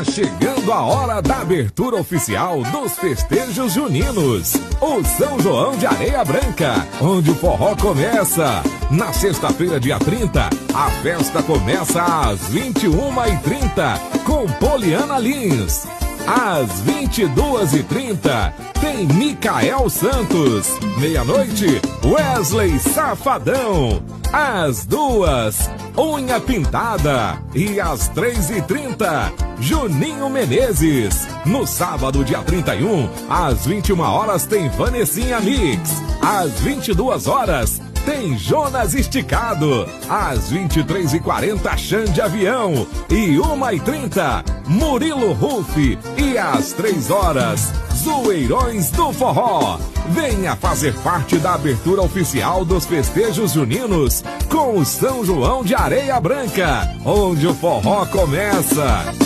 Chegando a hora da abertura oficial dos festejos juninos. O São João de Areia Branca, onde o forró começa. Na sexta-feira, dia 30, a festa começa às 21h30 com Poliana Lins. Às 22h30, tem Micael Santos. Meia-noite, Wesley Safadão. Às 2h, Unha Pintada. E às 3h30, Juninho Menezes. No sábado, dia 31, às 21h, tem Vanessinha Mix. Às 22h, tem Jonas Esticado. Às 23h40, Xande Avião. E 1h30, Murilo Ruff. E às 3h, Zoeirões do Forró. Venha fazer parte da abertura oficial dos festejos juninos com o São João de Areia Branca, onde o forró começa.